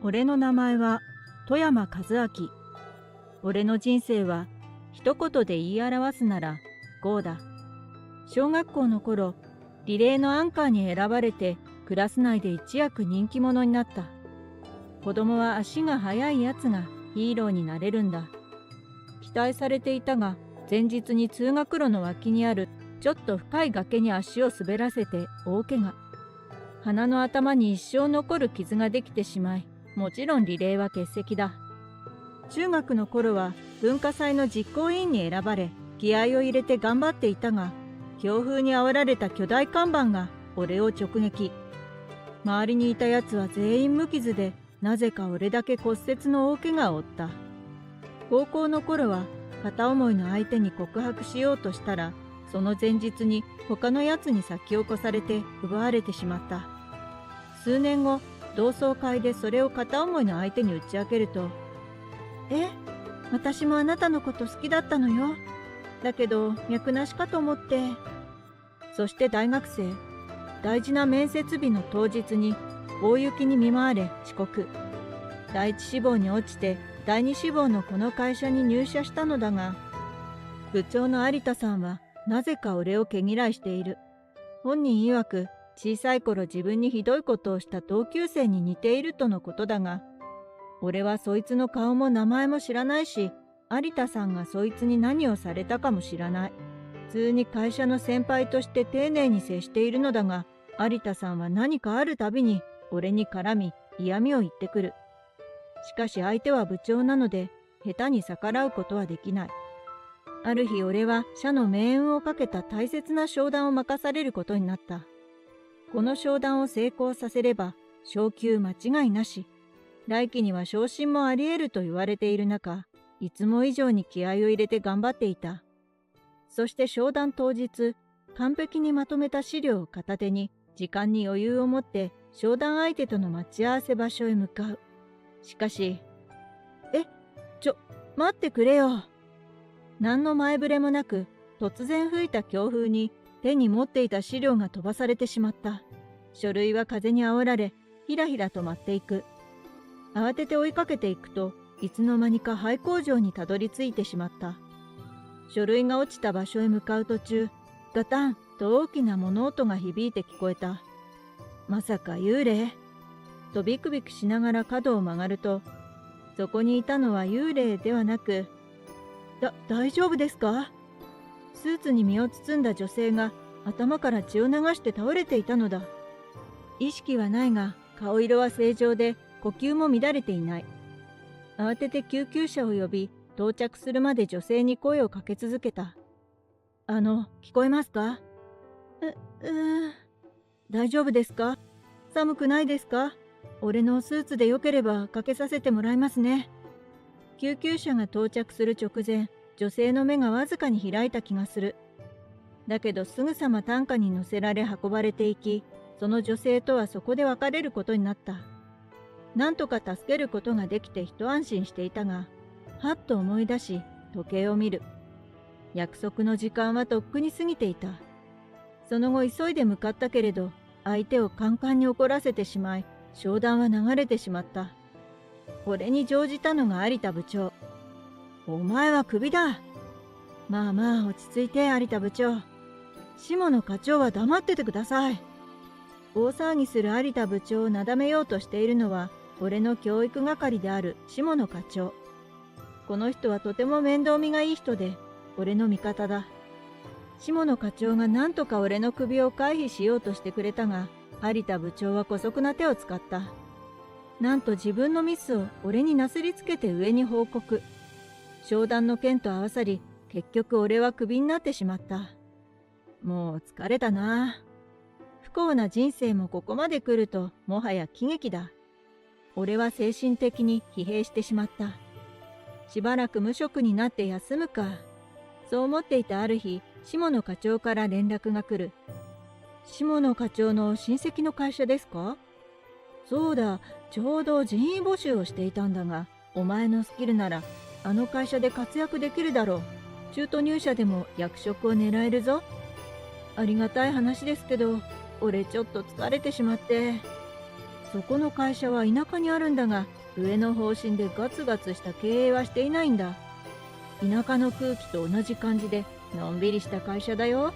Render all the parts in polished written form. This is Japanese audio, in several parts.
俺の名前は富山和明。俺の人生は一言で言い表すならこうだ。小学校の頃、リレーのアンカーに選ばれてクラス内で一躍人気者になった。子供は足が速いやつがヒーローになれるんだ。期待されていたが、前日に通学路の脇にあるちょっと深い崖に足を滑らせて大怪我。鼻の頭に一生残る傷ができてしまい、もちろんリレーは欠席だ。中学の頃は文化祭の実行委員に選ばれ、気合を入れて頑張っていたが、強風に煽られた巨大看板が俺を直撃。周りにいたやつは全員無傷で、なぜか俺だけ骨折の大怪我を負った。高校の頃は片思いの相手に告白しようとしたら、その前日に他のやつに先を越されて奪われてしまった。数年後、同窓会でそれを片思いの相手に打ち明けると、私もあなたのこと好きだったのよ。だけど脈なしかと思って。そして大学生、大事な面接日の当日に大雪に見舞われ遅刻。第一志望に落ちて第二志望のこの会社に入社したのだが、部長の有田さんはなぜか俺を毛嫌いしている。本人曰く小さい頃自分にひどいことをした同級生に似ているとのことだが、俺はそいつの顔も名前も知らないし、有田さんがそいつに何をされたかも知らない。普通に会社の先輩として丁寧に接しているのだが、有田さんは何かあるたびに俺に絡み嫌味を言ってくる。しかし相手は部長なので下手に逆らうことはできない。ある日俺は社の命運をかけた大切な商談を任されることになった。この商談を成功させれば昇給間違いなし。来期には昇進もあり得ると言われている中、いつも以上に気合を入れて頑張っていた。そして商談当日、完璧にまとめた資料を片手に、時間に余裕を持って商談相手との待ち合わせ場所へ向かう。しかし、待ってくれよ。何の前触れもなく、突然吹いた強風に手に持っていた資料が飛ばされてしまった。書類は風に煽られ、ひらひらと舞っていく。慌てて追いかけていくと、いつの間にか廃工場にたどり着いてしまった。書類が落ちた場所へ向かう途中、ガタンと大きな物音が響いて聞こえた。まさか幽霊？とビクビクしながら角を曲がると、そこにいたのは幽霊ではなく、大丈夫ですか？スーツに身を包んだ女性が頭から血を流して倒れていたのだ。意識はないが、顔色は正常で、呼吸も乱れていない。慌てて救急車を呼び、到着するまで女性に声をかけ続けた。聞こえますか？大丈夫ですか？寒くないですか？俺のスーツでよければかけさせてもらいますね。救急車が到着する直前、女性の目がわずかに開いた気がする。だけどすぐさま担架に乗せられ運ばれていき、その女性とはそこで別れることになった。なんとか助けることができて一安心していたが、はっと思い出し時計を見る。約束の時間はとっくに過ぎていた。その後急いで向かったけれど、相手をカンカンに怒らせてしまい、商談は流れてしまった。これに乗じたのが有田部長。お前はクビだ。まあまあ落ち着いて有田部長。下野課長は黙っててください。大騒ぎする有田部長をなだめようとしているのは、俺の教育係である下野課長。この人はとても面倒見がいい人で、俺の味方だ。下野課長が何とか俺の首を回避しようとしてくれたが、有田部長は姑息な手を使った。なんと自分のミスを俺になすりつけて上に報告。商談の件と合わさり、結局俺はクビになってしまった。もう疲れたな。不幸な人生もここまで来るともはや喜劇だ。俺は精神的に疲弊してしまった。しばらく無職になって休むか。そう思っていたある日、下野課長から連絡が来る。下野課長の親戚の会社ですか？そうだ、ちょうど人員募集をしていたんだが、お前のスキルならあの会社で活躍できるだろう。中途入社でも役職を狙えるぞ。ありがたい話ですけど、俺ちょっと疲れてしまって。そこの会社は田舎にあるんだが、上の方針でガツガツした経営はしていないんだ。田舎の空気と同じ感じで、のんびりした会社だよ。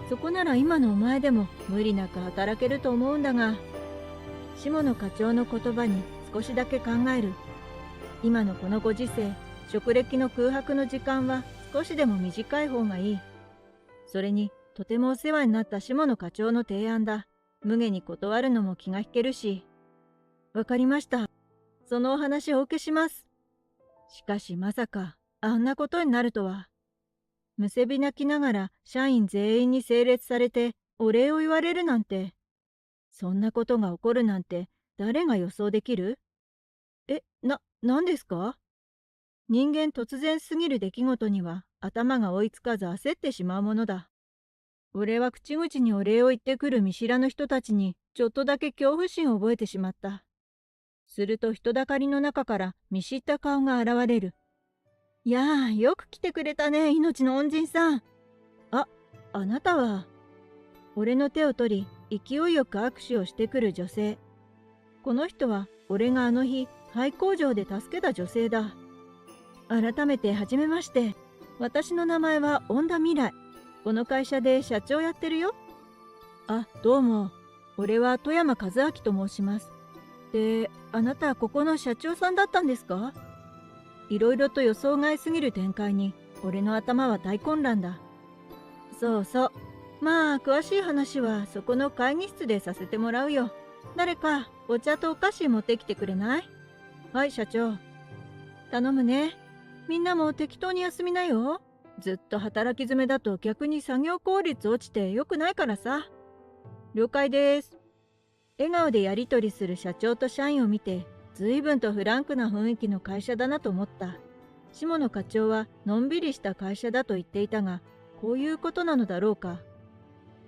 そこなら今のお前でも無理なく働けると思うんだが。下野課長の言葉に少しだけ考える。今のこのご時世、職歴の空白の時間は少しでも短い方がいい。それに、とてもお世話になった下野課長の提案だ。無下に断るのも気が引けるし。わかりました。そのお話をお受けします。しかしまさか、あんなことになるとは。むせび泣きながら社員全員に整列されてお礼を言われるなんて。そんなことが起こるなんて誰が予想できる？何ですか？人間突然すぎる出来事には頭が追いつかず焦ってしまうものだ。俺は口々にお礼を言ってくる見知らぬ人たちにちょっとだけ恐怖心を覚えてしまった。すると人だかりの中から見知った顔が現れる。いやあ、よく来てくれたね、命の恩人さん。あなたは。俺の手を取り、勢いよく握手をしてくる女性。この人は俺があの日、廃工場で助けた女性だ。改めてはじめまして。私の名前は恩田未来。この会社で社長やってるよ。どうも。俺は富山和明と申します。で、あなたはここの社長さんだったんですか？いろいろと予想外すぎる展開に、俺の頭は大混乱だ。そうそう。まあ、詳しい話はそこの会議室でさせてもらうよ。誰かお茶とお菓子持ってきてくれない？はい、社長。頼むね。みんなも適当に休みなよ。ずっと働き詰めだと逆に作業効率落ちて良くないからさ。了解です。笑顔でやり取りする社長と社員を見て、随分とフランクな雰囲気の会社だなと思った。下野課長はのんびりした会社だと言っていたが、こういうことなのだろうか。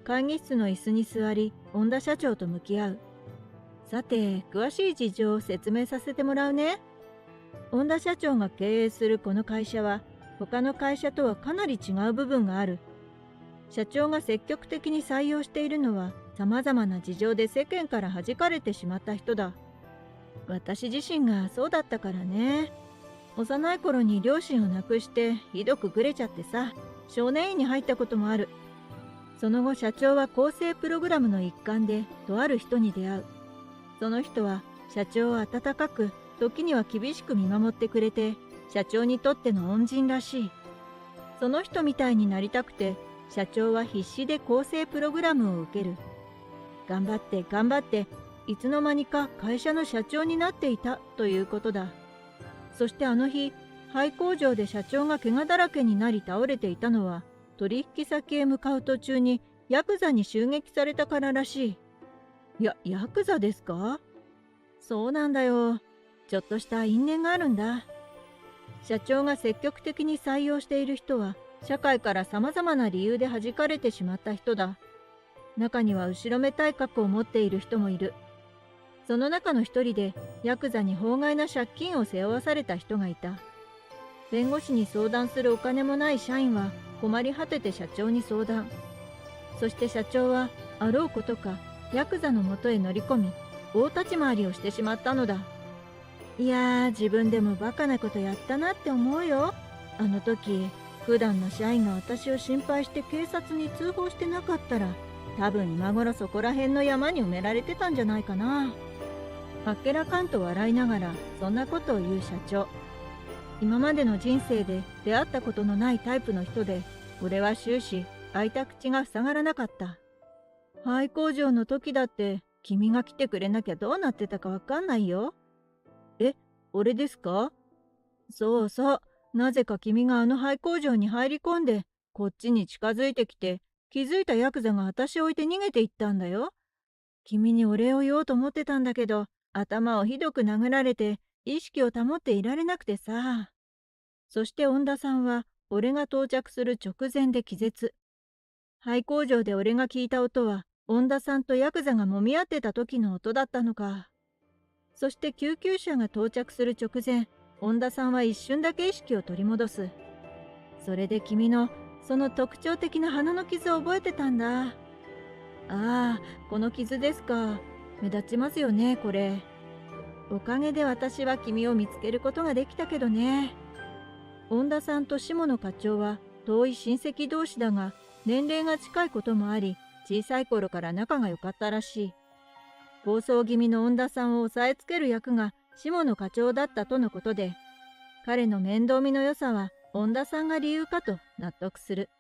会議室の椅子に座り、恩田社長と向き合う。さて、詳しい事情を説明させてもらうね。恩田社長が経営するこの会社は、他の会社とはかなり違う部分がある。社長が積極的に採用しているのは、様々な事情で世間から弾かれてしまった人だ。私自身がそうだったからね。幼い頃に両親を亡くしてひどくグレちゃってさ、少年院に入ったこともある。その後社長は更生プログラムの一環でとある人に出会う。その人は社長を温かく、時には厳しく見守ってくれて、社長にとっての恩人らしい。その人みたいになりたくて、社長は必死で更生プログラムを受ける。頑張って頑張って、いつの間にか会社の社長になっていたということだ。そしてあの日、廃工場で社長が怪我だらけになり倒れていたのは、取引先へ向かう途中にヤクザに襲撃されたかららしい。ヤクザですか？そうなんだよ。ちょっとした因縁があるんだ。社長が積極的に採用している人は、社会から様々な理由で弾かれてしまった人だ。中には後ろめたい過去を持っている人もいる。その中の一人で、ヤクザに法外な借金を背負わされた人がいた。弁護士に相談するお金もない社員は困り果てて社長に相談。そして社長はあろうことかヤクザのもとへ乗り込み、大立ち回りをしてしまったのだ。いやー、自分でもバカなことやったなって思うよ。あの時、普段の社員が私を心配して警察に通報してなかったら、多分今頃そこら辺の山に埋められてたんじゃないかな。あっけらかんと笑いながらそんなことを言う社長。今までの人生で出会ったことのないタイプの人で、俺は終始開いた口が塞がらなかった。廃工場の時だって君が来てくれなきゃどうなってたかわかんないよ。俺ですか？そうそう。なぜか君があの廃工場に入り込んで、こっちに近づいてきて、気づいたヤクザが私を置いて逃げていったんだよ。君にお礼を言おうと思ってたんだけど、頭をひどく殴られて、意識を保っていられなくてさ。そして恩田さんは、俺が到着する直前で気絶。廃工場で俺が聞いた音は、恩田さんとヤクザが揉み合ってた時の音だったのか。そして救急車が到着する直前、恩田さんは一瞬だけ意識を取り戻す。それで君の、その特徴的な鼻の傷を覚えてたんだ。ああ、この傷ですか。目立ちますよね、これ。おかげで私は君を見つけることができたけどね。恩田さんと下野課長は遠い親戚同士だが、年齢が近いこともあり、小さい頃から仲が良かったらしい。暴走気味の恩田さんを押さえつける役が下野課長だったとのことで、彼の面倒見の良さは恩田さんが理由かと納得する。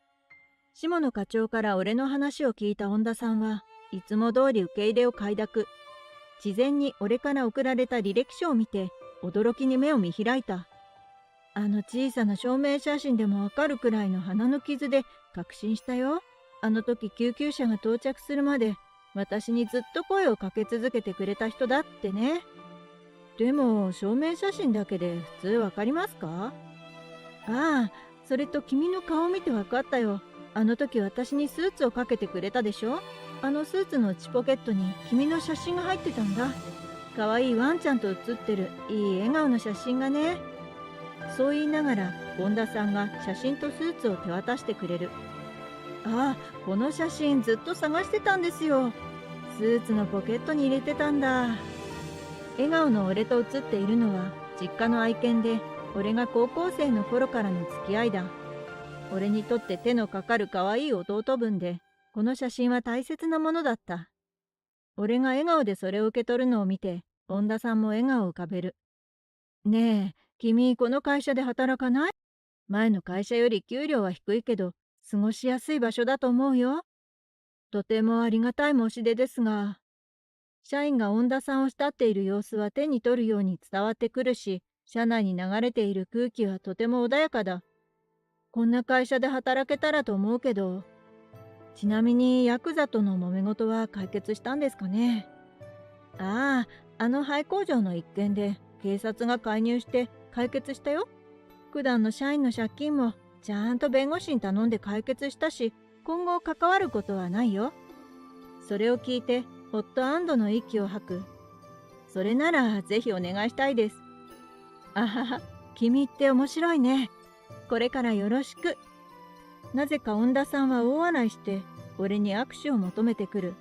下野課長から俺の話を聞いた恩田さんはいつも通り受け入れを快諾。事前に俺から送られた履歴書を見て驚きに目を見開いた。あの小さな証明写真でもわかるくらいの鼻の傷で確信したよ。あの時救急車が到着するまで私にずっと声をかけ続けてくれた人だってね。でも証明写真だけで普通わかりますか？ああ、それと君の顔を見てわかったよ。あの時私にスーツをかけてくれたでしょ？あのスーツの内ポケットに君の写真が入ってたんだ。かわいいワンちゃんと写ってるいい笑顔の写真がね。そう言いながら恩田さんが写真とスーツを手渡してくれる。ああ、この写真ずっと探してたんですよ。スーツのポケットに入れてたんだ。笑顔の俺と写っているのは実家の愛犬で、俺が高校生の頃からの付き合いだ。俺にとって手のかかる可愛い弟分で、この写真は大切なものだった。俺が笑顔でそれを受け取るのを見て、恩田さんも笑顔を浮かべる。ねえ、君この会社で働かない？前の会社より給料は低いけど、過ごしやすい場所だと思うよ。とてもありがたい申し出ですが、社員が恩田さんを慕っている様子は手に取るように伝わってくるし、社内に流れている空気はとても穏やかだ。こんな会社で働けたらと思うけど、ちなみにヤクザとの揉め事は解決したんですかね？ああ、あの廃工場の一件で警察が介入して解決したよ。普段の社員の借金もちゃんと弁護士に頼んで解決したし、今後関わることはないよ。それを聞いてほっと安堵の息を吐く。それならぜひお願いしたいです。あはは、君って面白いね。これからよろしく。なぜか恩田さんは大笑いして俺に握手を求めてくる。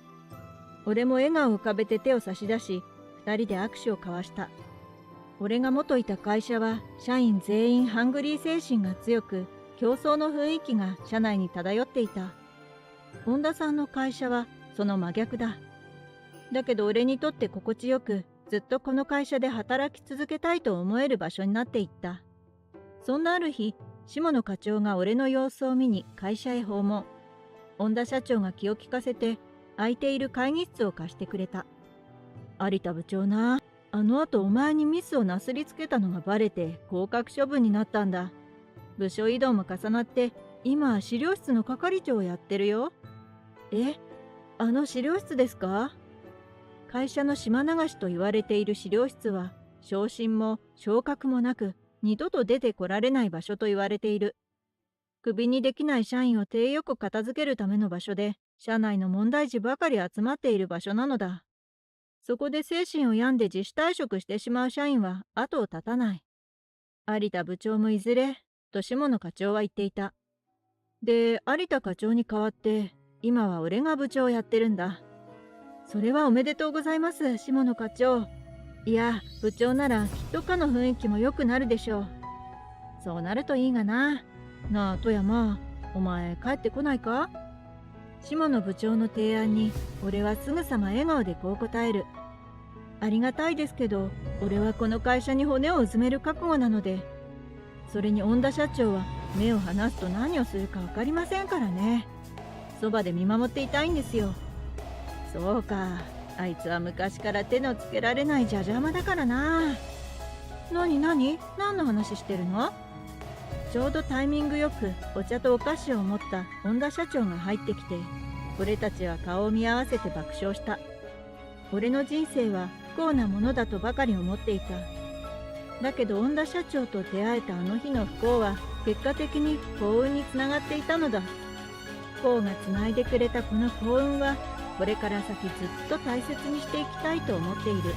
俺も笑顔を浮かべて手を差し出し、二人で握手を交わした。俺が元いた会社は社員全員ハングリー精神が強く、競争の雰囲気が社内に漂っていた。恩田さんの会社はその真逆だ。だけど俺にとって心地よく、ずっとこの会社で働き続けたいと思える場所になっていった。そんなある日、下野課長が俺の様子を見に会社へ訪問。恩田社長が気を利かせて空いている会議室を貸してくれた。有田部長な、あの後お前にミスをなすりつけたのがバレて降格処分になったんだ。部署異動も重なって今は資料室の係長をやってるよ。え、あの資料室ですか？会社の島流しと言われている資料室は昇進も昇格もなく二度と出てこられない場所と言われている。クビにできない社員を手よく片付けるための場所で、社内の問題児ばかり集まっている場所なのだ。そこで精神を病んで自主退職してしまう社員は後を絶たない。有田部長もいずれ、と下野課長は言っていた。で、有田課長に代わって、今は俺が部長をやってるんだ。それはおめでとうございます、下野課長。いや、部長ならきっと課の雰囲気も良くなるでしょう。そうなるといいがな。なあ、富山、お前帰ってこないか？下野部長の提案に、俺はすぐさま笑顔でこう答える。ありがたいですけど、俺はこの会社に骨をうずめる覚悟なので。それに恩田社長は目を離すと何をするか分かりませんからね。そばで見守っていたいんですよ。そうか、あいつは昔から手のつけられないじゃじゃ馬だからな。何の話してるの？ちょうどタイミングよくお茶とお菓子を持った恩田社長が入ってきて、俺たちは顔を見合わせて爆笑した。俺の人生は不幸なものだとばかり思っていた。だけど恩田社長と出会えたあの日の不幸は結果的に幸運につながっていたのだ。不幸がつないでくれたこの幸運はこれから先ずっと大切にしていきたいと思っている。